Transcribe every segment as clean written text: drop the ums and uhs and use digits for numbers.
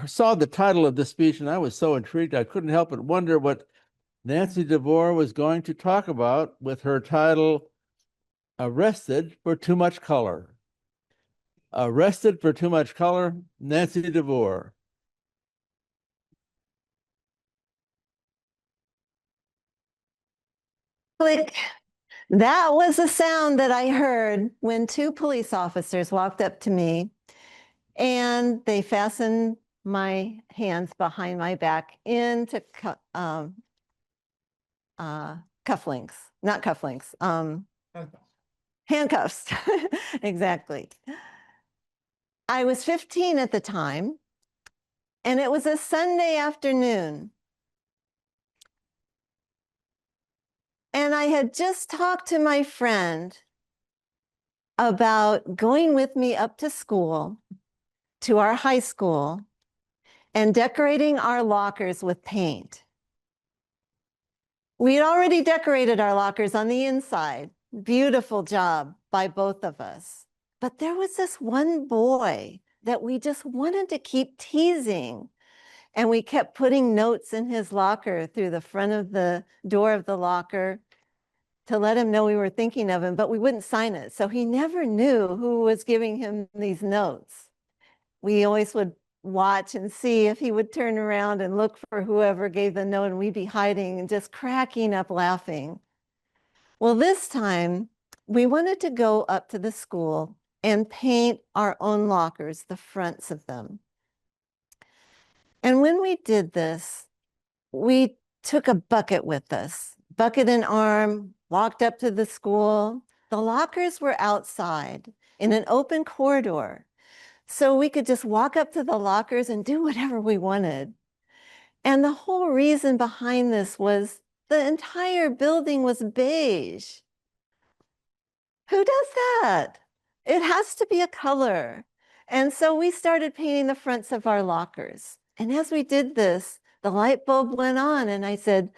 saw the title of the speech and I was so intrigued I couldn't help but wonder what Nancy Devore was going to talk about with her title, Arrested for Too Much Color. Arrested for Too Much Color, Nancy Devore. Click. That was the sound that I heard when two police officers walked up to me and they fastened my hands behind my back into cufflinks, not cufflinks, handcuffs. Exactly. I was 15 at the time, and it was a Sunday afternoon. And I had just talked to my friend about going with me up to school, to our high school, and decorating our lockers with paint. We had already decorated our lockers on the inside. Beautiful job by both of us. But there was this one boy that we just wanted to keep teasing. And we kept putting notes in his locker through the front of the door of the locker to let him know we were thinking of him, but we wouldn't sign it. So he never knew who was giving him these notes. We always would watch and see if he would turn around and look for whoever gave the note, and we'd be hiding and just cracking up laughing. Well, this time we wanted to go up to the school and paint our own lockers, the fronts of them. And when we did this, we took a bucket with us, bucket and arm, walked up to the school. The lockers were outside in an open corridor. So we could just walk up to the lockers and do whatever we wanted. And the whole reason behind this was the entire building was beige. Who does that? It has to be a color. And so we started painting the fronts of our lockers. And as we did this, the light bulb went on and I said,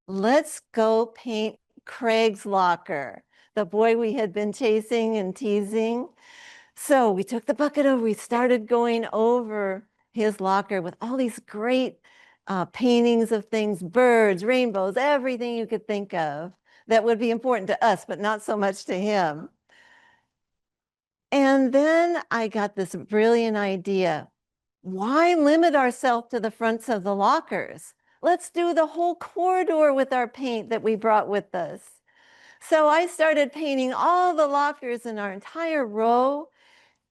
let's go paint Craig's locker, the boy we had been chasing and teasing. So we took the bucket over, we started going over his locker with all these great paintings of things, birds, rainbows, everything you could think of that would be important to us, but not so much to him. And then I got this brilliant idea. Why limit ourselves to the fronts of the lockers? Let's do the whole corridor with our paint that we brought with us. So I started painting all the lockers in our entire row,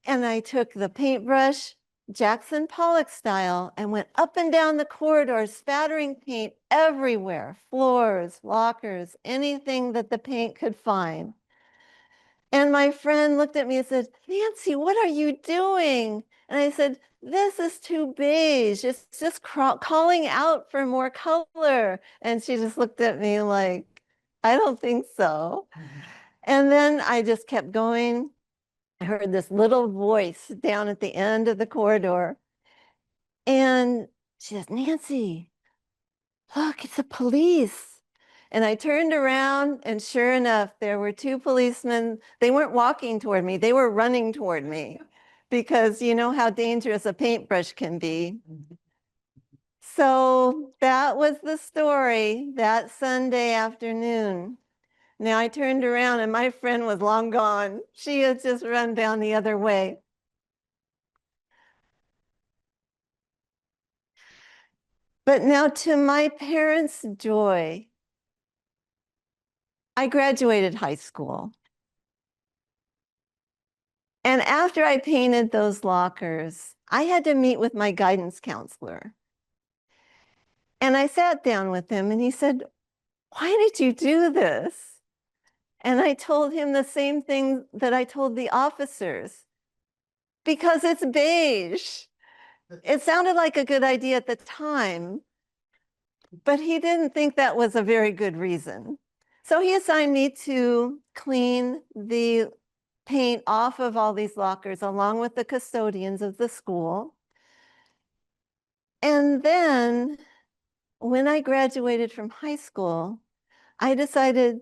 and I took the paintbrush, Jackson Pollock style, and went up and down the corridor, spattering paint everywhere, floors, lockers, anything that the paint could find. And my friend looked at me and said, Nancy, what are you doing? And I said, this is too beige. It's just calling out for more color. And she just looked at me like, I don't think so. And then I just kept going. I heard this little voice down at the end of the corridor. And she says, Nancy, look, it's the police. And I turned around, and sure enough, there were two policemen. They weren't walking toward me. They were running toward me because you know how dangerous a paintbrush can be. So that was the story that Sunday afternoon. Now I turned around and my friend was long gone. She had just run down the other way. But now, to my parents' joy, I graduated high school. And after I painted those lockers, I had to meet with my guidance counselor. And I sat down with him and he said, why did you do this? And I told him the same thing that I told the officers, because it's beige. It sounded like a good idea at the time, but he didn't think that was a very good reason. So he assigned me to clean the paint off of all these lockers along with the custodians of the school. And then when I graduated from high school, I decided,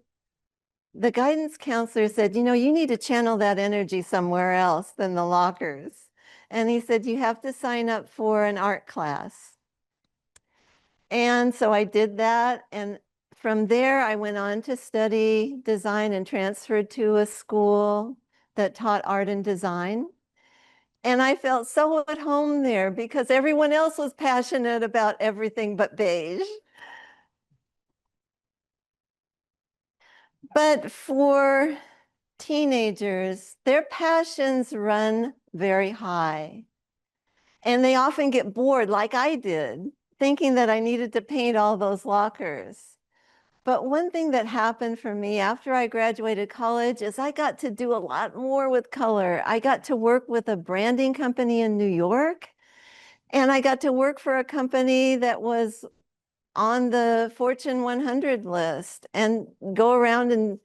the guidance counselor said, you know, you need to channel that energy somewhere else than the lockers. And he said, you have to sign up for an art class. And so I did that. And from there, I went on to study design and transferred to a school that taught art and design. And I felt so at home there because everyone else was passionate about everything but beige. But for teenagers, their passions run very high. And they often get bored, like I did, thinking that I needed to paint all those lockers. But one thing that happened for me after I graduated college is I got to do a lot more with color. I got to work with a branding company in New York, and I got to work for a company that was on the Fortune 100 list and go around and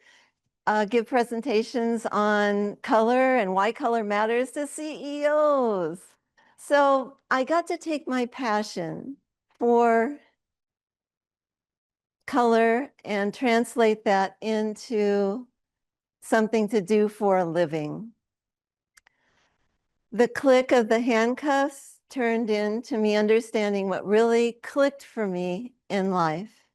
give presentations on color and why color matters to CEOs. So I got to take my passion for color and translate that into something to do for a living. The click of the handcuffs turned into me understanding what really clicked for me in life.